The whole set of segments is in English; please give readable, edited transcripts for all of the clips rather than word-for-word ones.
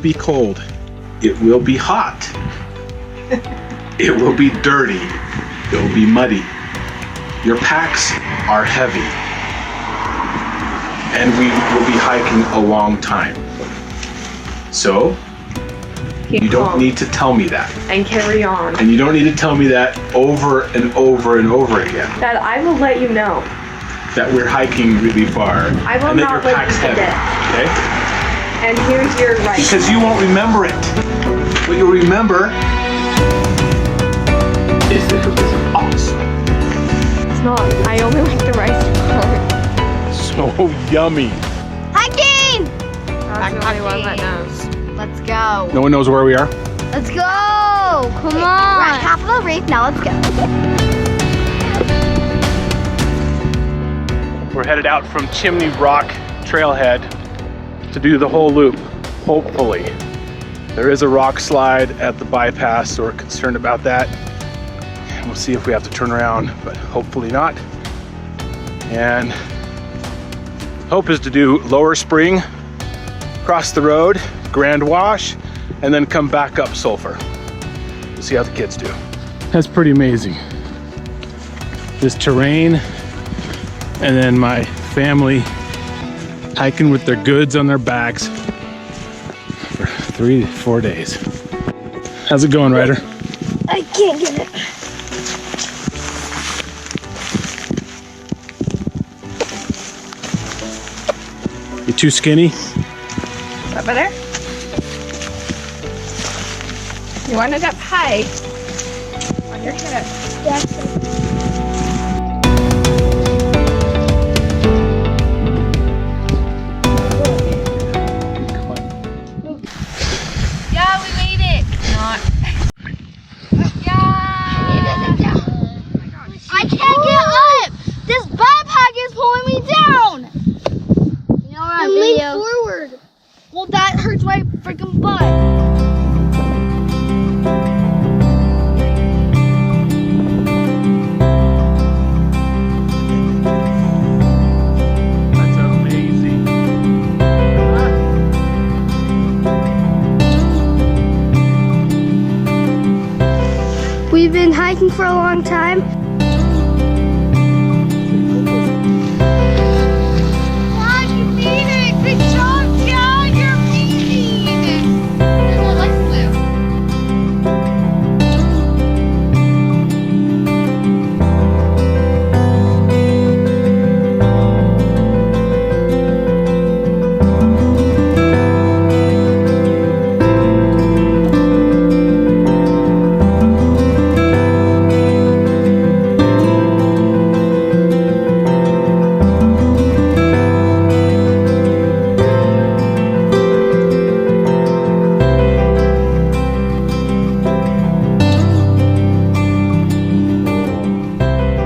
be cold. It will be hot. It will be dirty. It will be muddy. Your packs are heavy. And we will be hiking a long time. So, you don't need to tell me that. And carry on. And you don't need to tell me that over and over and over again. That I will let you know. That we're hiking really far. I will and that not your let you pack's heavy. forget. Okay? And here's your right. Because you won't remember it. What you'll remember is that it was awesome. It's not. I only like the rice part. So yummy. Hiking! That's the only one that knows. Let's go. No one knows where we are? Let's go! Come on! We're at Capitol Reef, now let's go. We're headed out from Chimney Rock Trailhead to do the whole loop, hopefully. There is a rock slide at the bypass, so we're concerned about that. And we'll see if we have to turn around, but hopefully not. And hope is to do Lower Spring, cross the road, Grand Wash, and then come back up Sulphur. We'll see how the kids do. That's pretty amazing. This terrain, and then my family hiking with their goods on their backs for 3 to 4 days. How's it going, Ryder? I can't get it. You too skinny? Is that better? You want it up high on your hip. Yeah, we made it. Not. Yeah. I can't get up. This backpack is pulling me down. You know what? Lean forward. Well, that hurts my freaking butt. That's amazing. We've been hiking for a long time. Dad, you made it! Good job, Dad! You're amazing! There's no lights blue.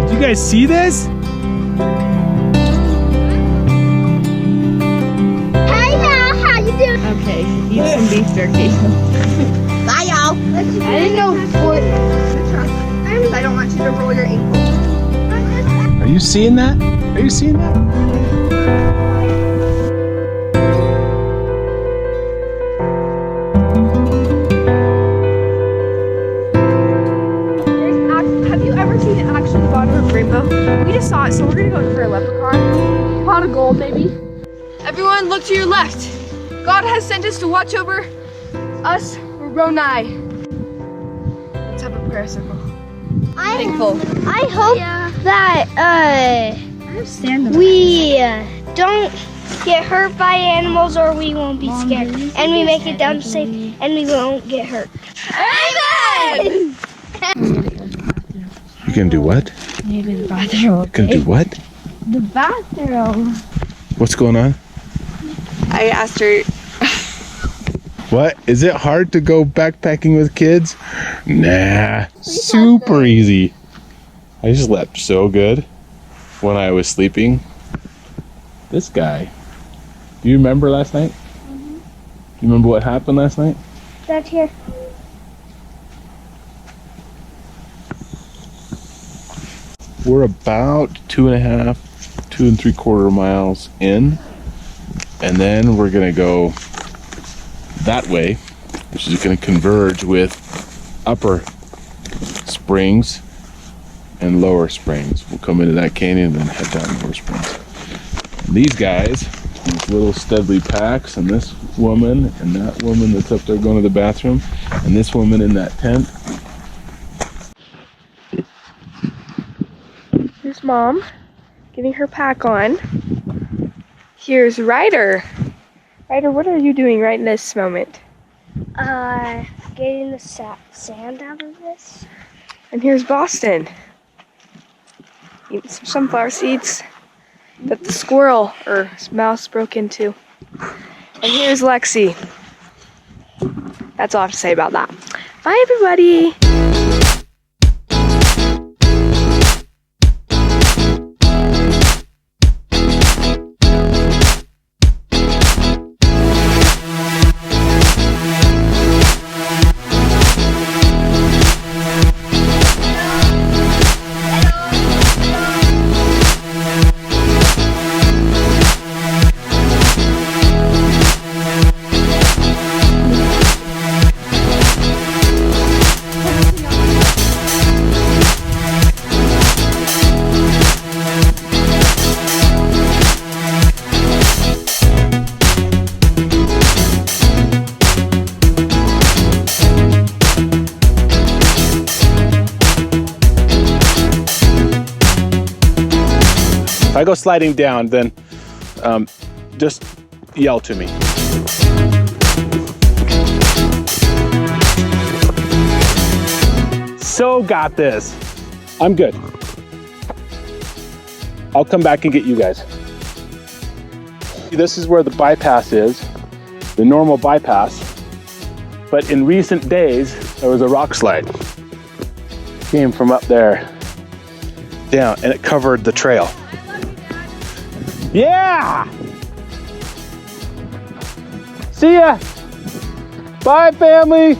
Did you guys see this? Hey now, how you doing? Okay, eat some beef jerky. Bye, y'all. I didn't know what. I don't want you to roll your ankle. Are you seeing that? Are you seeing that? Have you ever seen actually the bottom of a rainbow? We just saw it, so we're gonna go for a leprechaun. Pot of gold, maybe. Everyone, look to your left. God has sent us to watch over us, Ronai. Let's have a prayer circle. Thankful. I hope that we don't get hurt by animals, or we won't be scared, and we make it down safe, and we won't get hurt. Amen. You can do what? Maybe the bathroom. You can do what? The bathroom. What's going on? I asked her. What? Is it hard to go backpacking with kids? Nah, super easy. I slept so good when I was sleeping. This guy. Do you remember last night? Mm-hmm. You remember what happened last night? That's here. We're about 2.5, 2 3/4 miles in, and then we're gonna go that way, which is going to converge with Upper Springs and Lower Springs. We'll come into that canyon and then head down to Lower Springs. And these guys, these little Studley packs, and this woman and that woman that's up there going to the bathroom, and this woman in that tent. Here's Mom getting her pack on. Here's Ryder. Ryder, what are you doing right in this moment? Getting the sand out of this. And here's Boston. Eating some sunflower seeds that the squirrel or mouse broke into. And here's Lexi. That's all I have to say about that. Bye, everybody. If I go sliding down, then just yell to me. So got this. I'm good. I'll come back and get you guys. This is where the bypass is, the normal bypass. But in recent days, there was a rock slide. Came from up there down, and it covered the trail. Yeah! See ya! Bye, family!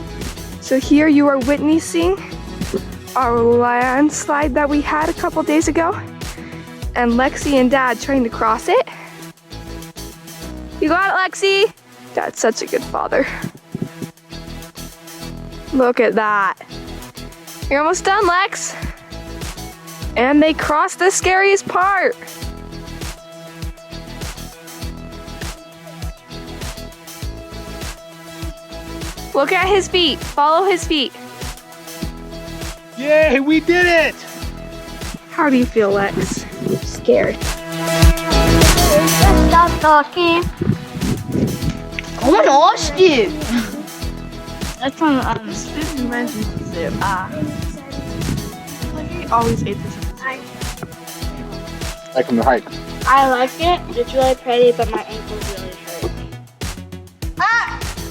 So here you are witnessing our landslide that we had a couple days ago. And Lexi and Dad trying to cross it. You got it, Lexi? Dad's such a good father. Look at that. You're almost done, Lex. And they crossed the scariest part. Look at his feet. Follow his feet. Yay, we did it! How do you feel, Lex? Scared. Stop talking. Oh my gosh, dude. That's from He always ate this. Like from the hike. I like it. It's really pretty, but my ankles really hurt.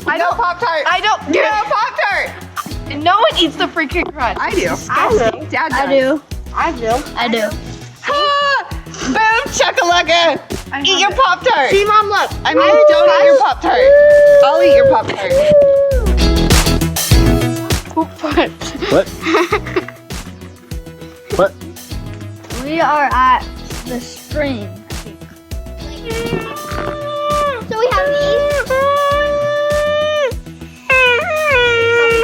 I don't Pop-Tart. I don't do Pop-Tart. No one eats the freaking crunch. I do. I do. Dad does. I do. I do. I do. Boom, chakalaka. Eat your Pop-Tart. See, Mom, look. I mean, don't eat your Pop-Tart. I'll eat your Pop-Tart. What? What? We are at the spring, I think. So we have these. I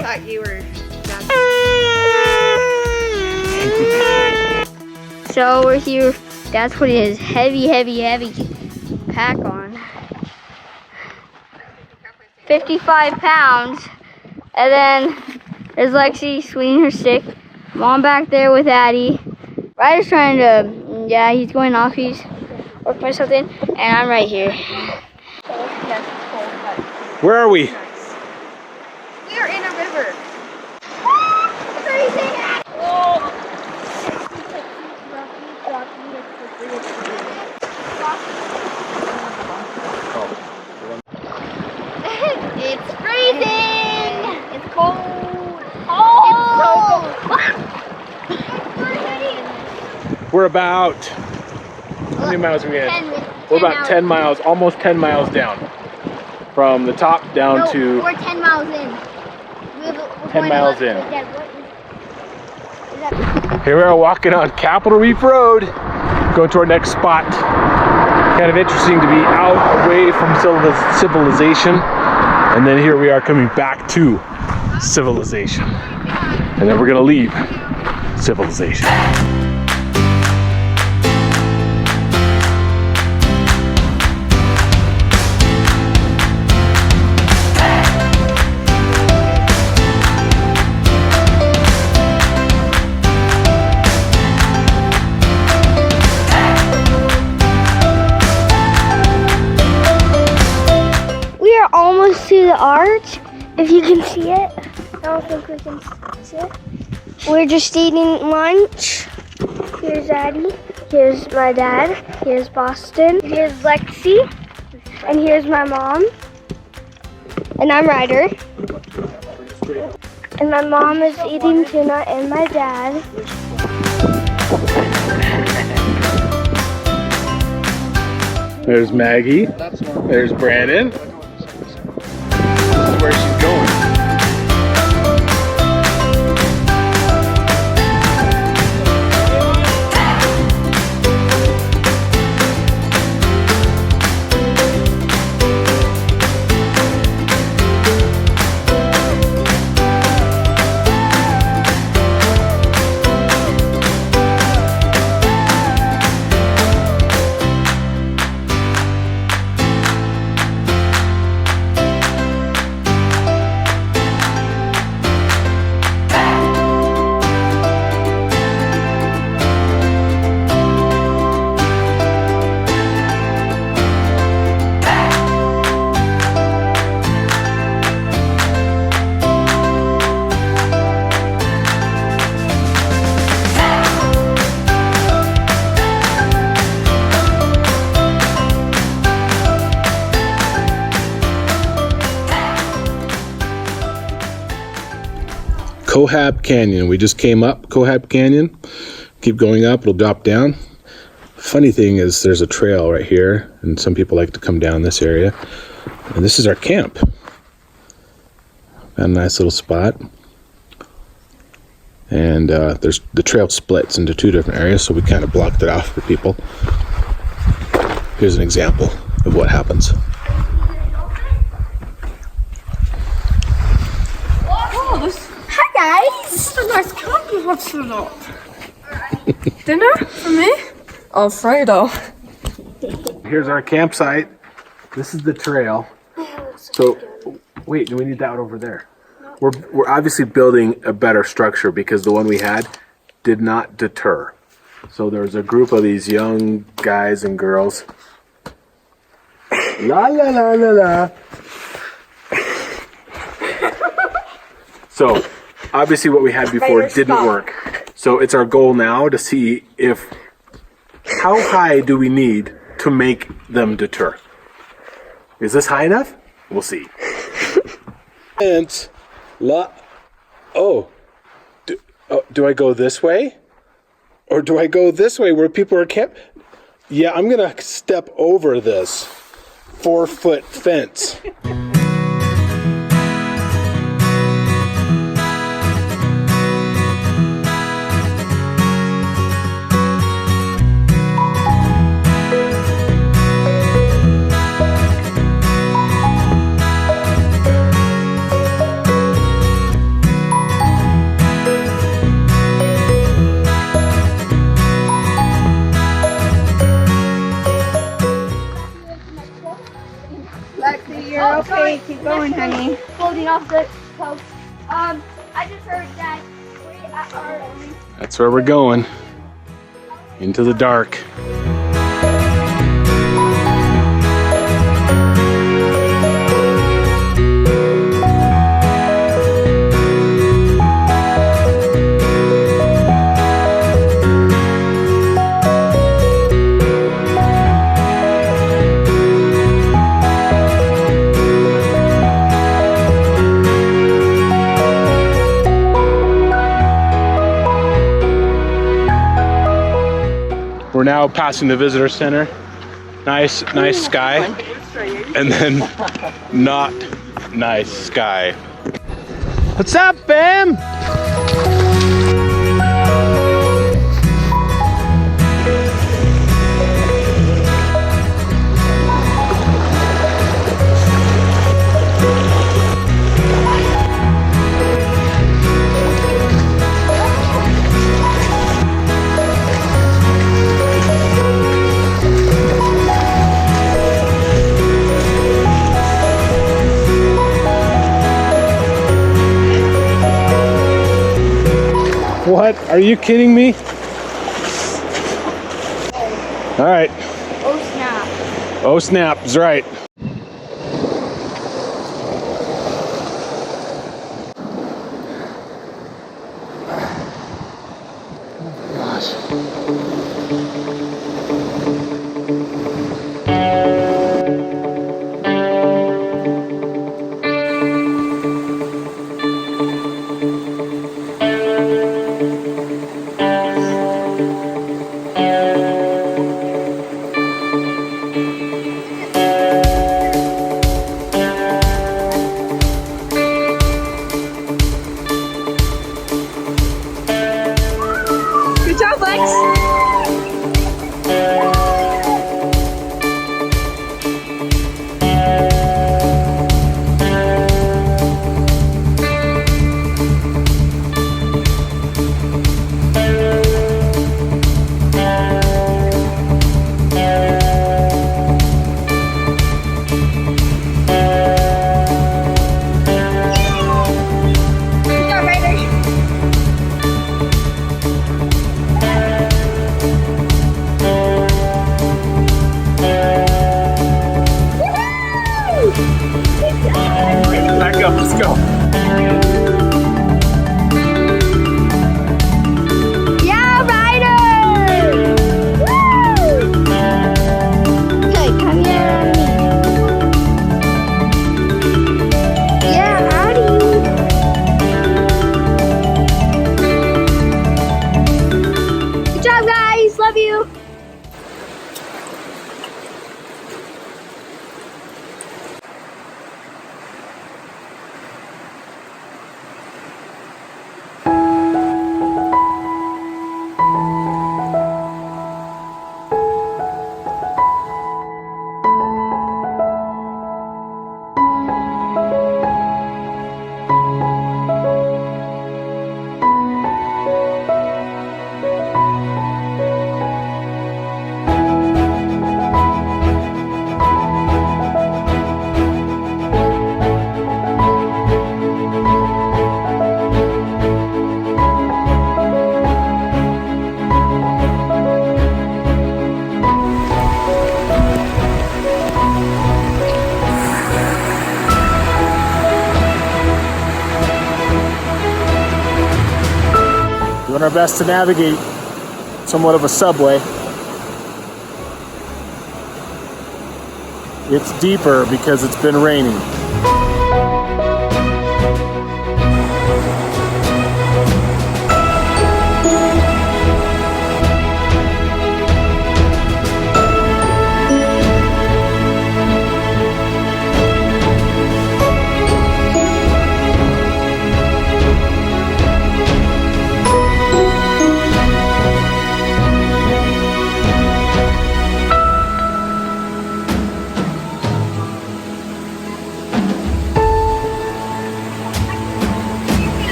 thought you were So we're here. Dad's putting his heavy pack on. 55 pounds. And then there's Lexi swinging her stick. Mom back there with Addie. Ryder's trying to, yeah, he's going off. He's working with something. And I'm right here. Where are we? We are in a river. It's freezing! It's cold! Oh! It's so cold! We're about, how many miles are we in? We're about 10 miles, almost 10 miles down. From the top down to... We're 10 miles in. We're 10 miles in. Dad, what is that? Here we are walking on Capitol Reef Road, going to our next spot. Kind of interesting to be out away from civilization. And then here we are coming back to civilization. And then we're gonna leave civilization. We are almost to the arch, if you can see it. I don't think we can see it. We're just eating lunch. Here's Addie. Here's my dad. Here's Boston. Here's Lexi. And here's my mom. And I'm Ryder. And my mom is eating tuna and my dad. There's Maggie. There's Brandon. Where she's going. Cohab Canyon. We just came up Cohab Canyon. Keep going up, it'll drop down. Funny thing is there's a trail right here, and some people like to come down this area. And this is our camp. Got a nice little spot. And there's the trail splits into two different areas, so we kind of blocked it off for people. Here's an example of what happens. Hi guys! A nice camp you have set up. Dinner for me? Alfredo. Here's our campsite. This is the trail. So, wait, do we need that over there? We're obviously building a better structure because the one we had did not deter. So there's a group of these young guys and girls. La la la la la. So obviously what we had before didn't work. So it's our goal now to see if how high do we need to make them deter. Is this high enough? We'll see. And do I go this way? Or do I go this way where people are camping? Yeah, I'm gonna step over this 4-foot fence. You're okay, keep going, honey. Holding off the coast. I just heard that we are. That's where we're going. Into the dark. We're now passing the visitor center. Nice sky. And then not nice sky. What's up, fam? What? Are you kidding me? All right. Oh snap. Oh snap, that's right. Good job, Lex. Good job, Ryder. Back up, let's go. Yeah, Ryder! Woo! Okay, come here. Yeah, howdy. Good job, guys. Love you. Doing our best to navigate somewhat of a subway. It's deeper because it's been raining.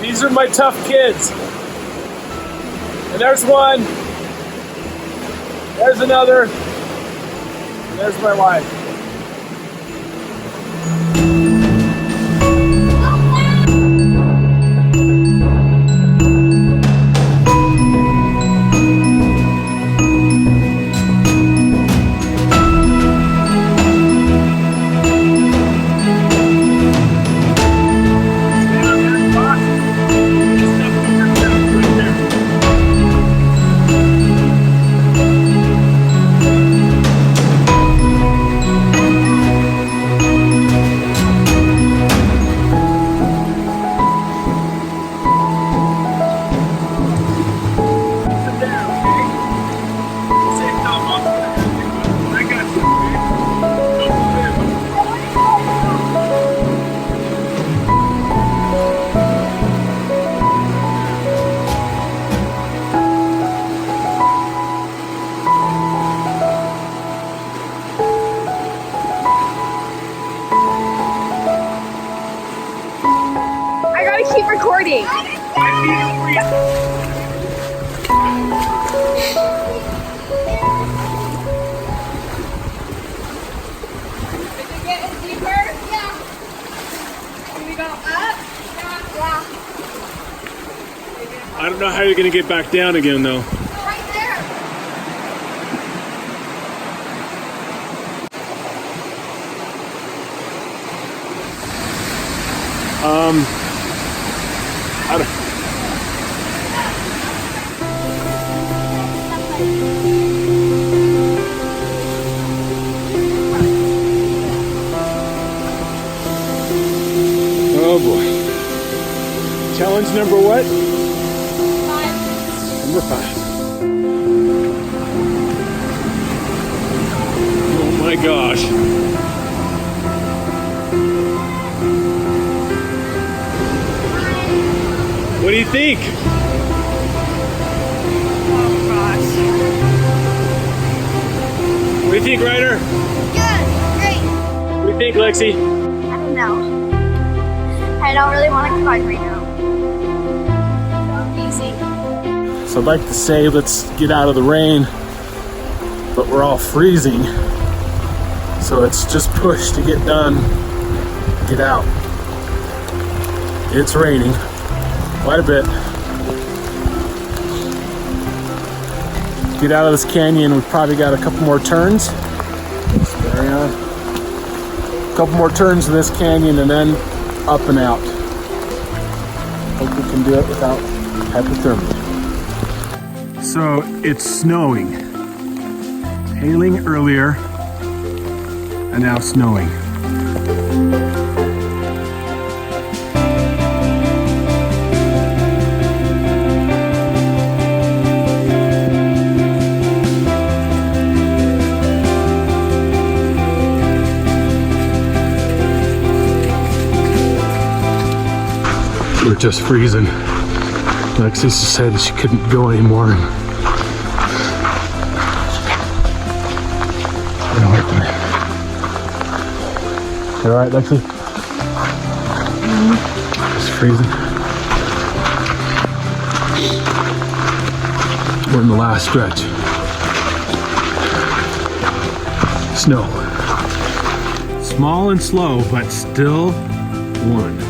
These are my tough kids. And there's one. There's another. And there's my wife. Keep recording. know how you're gonna get back down again though. Right there. I don't, oh boy. Challenge number what? 5. Number 5. Oh my gosh. What do you think? Oh gosh. What do you think, Ryder? Good, great. What do you think, Lexi? I don't know. I don't really want to climb right now. Easy. So I'd like to say let's get out of the rain, but we're all freezing. So it's just push to get done, get out. It's raining quite a bit. Get out of this canyon, we've probably got a couple more turns. Just carry on. A couple more turns in this canyon and then up and out. Hope we can do it without hypothermia. So it's snowing. Hailing earlier and now snowing. We're just freezing. Lexi said she couldn't go anymore. You all right, Lexi? It's freezing. We're in the last stretch. Snow. Small and slow, but still one.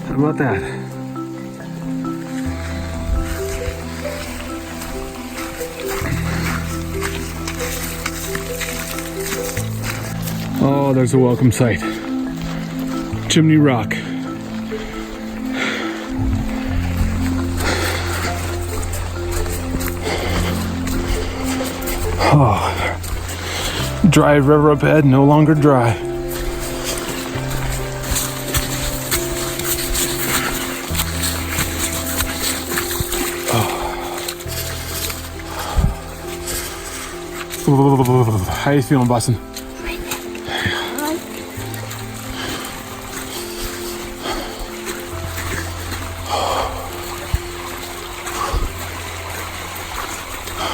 How about that? Oh, there's a welcome sight. Chimney Rock. Oh, dry river up ahead, no longer dry. How you feeling, Boston?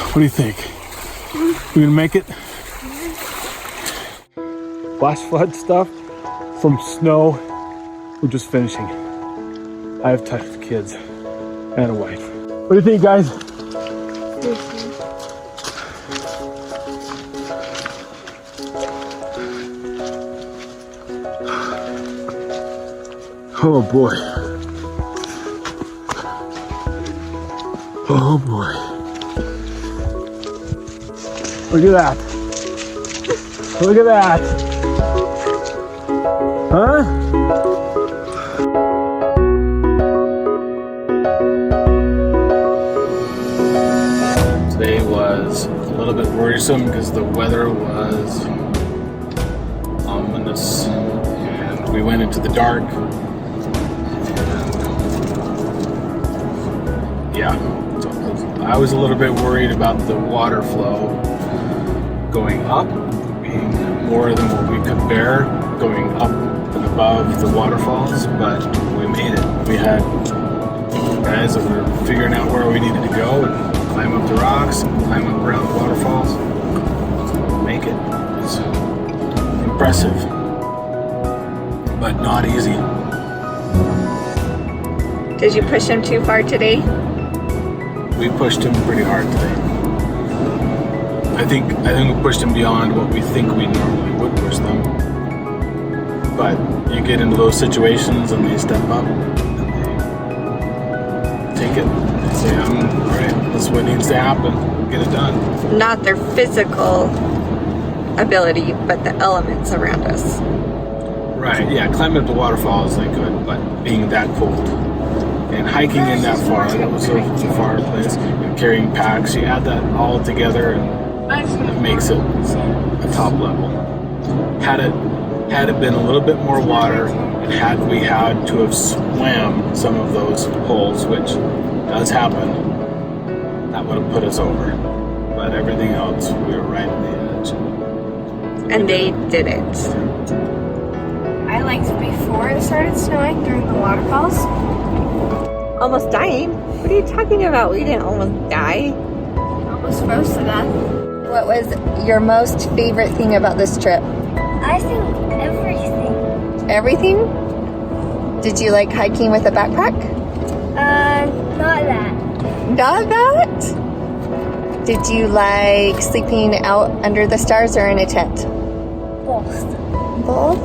What do you think? We gonna make it? Flash flood stuff from snow. We're just finishing. I have time with kids and a wife. What do you think, guys? Oh boy. Oh boy. Look at that. Look at that. Huh? Today was a little bit worrisome because the weather was ominous and we went into the dark. Yeah, so I was a little bit worried about the water flow going up, being more than what we could bear, going up and above the waterfalls, but we made it. We had guys that were figuring out where we needed to go and climb up the rocks and climb up around the waterfalls. Make it. It's impressive, but not easy. Did you push him too far today? We pushed him pretty hard today. I think we pushed him beyond what we think we normally would push them. But you get into those situations and they step up and they take it. They say, all right, this is what needs to happen. Get it done. Not their physical ability, but the elements around us. Right, yeah, climbing up the waterfalls they could, but being that cold and hiking in that far, that was a far place, and carrying packs, you add that all together and it makes it a top level. Had it been a little bit more water, and had we had to have swam some of those holes, which does happen, that would have put us over. But everything else, we were right at the edge. And they didn't. I liked before it started snowing during the waterfalls. Almost dying? What are you talking about? We didn't almost die. Almost froze to death. What was your most favorite thing about this trip? I think everything. Everything? Did you like hiking with a backpack? Not that. Not that? Did you like sleeping out under the stars or in a tent? Both. Both?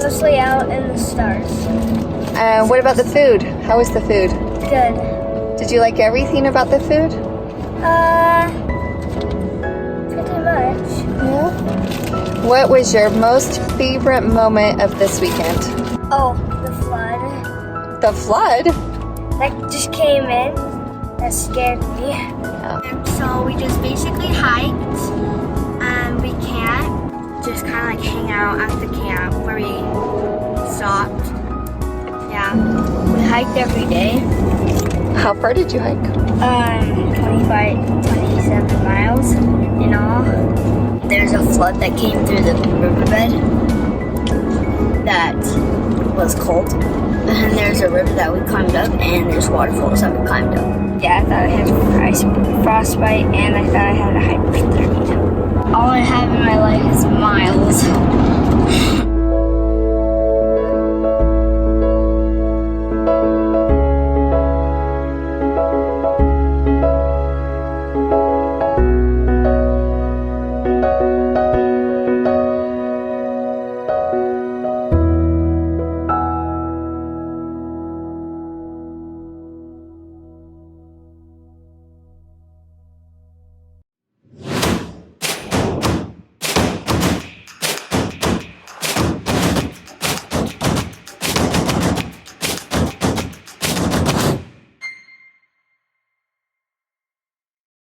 Mostly out in the stars. What about the food? How was the food? Good. Did you like everything about the food? Pretty much. Yeah. What was your most favorite moment of this weekend? Oh, the flood. The flood? That just came in. That scared me. Oh. So we just basically hiked, and we camped. Just kind of like hang out at the camp where we stopped. Yeah. We hiked every day. How far did you hike? 27 miles in all. There's a flood that came through the riverbed that was cold. And there's a river that we climbed up, and there's waterfalls that we climbed up. Yeah, I thought I had frostbite, and I thought I had a hyperthermia.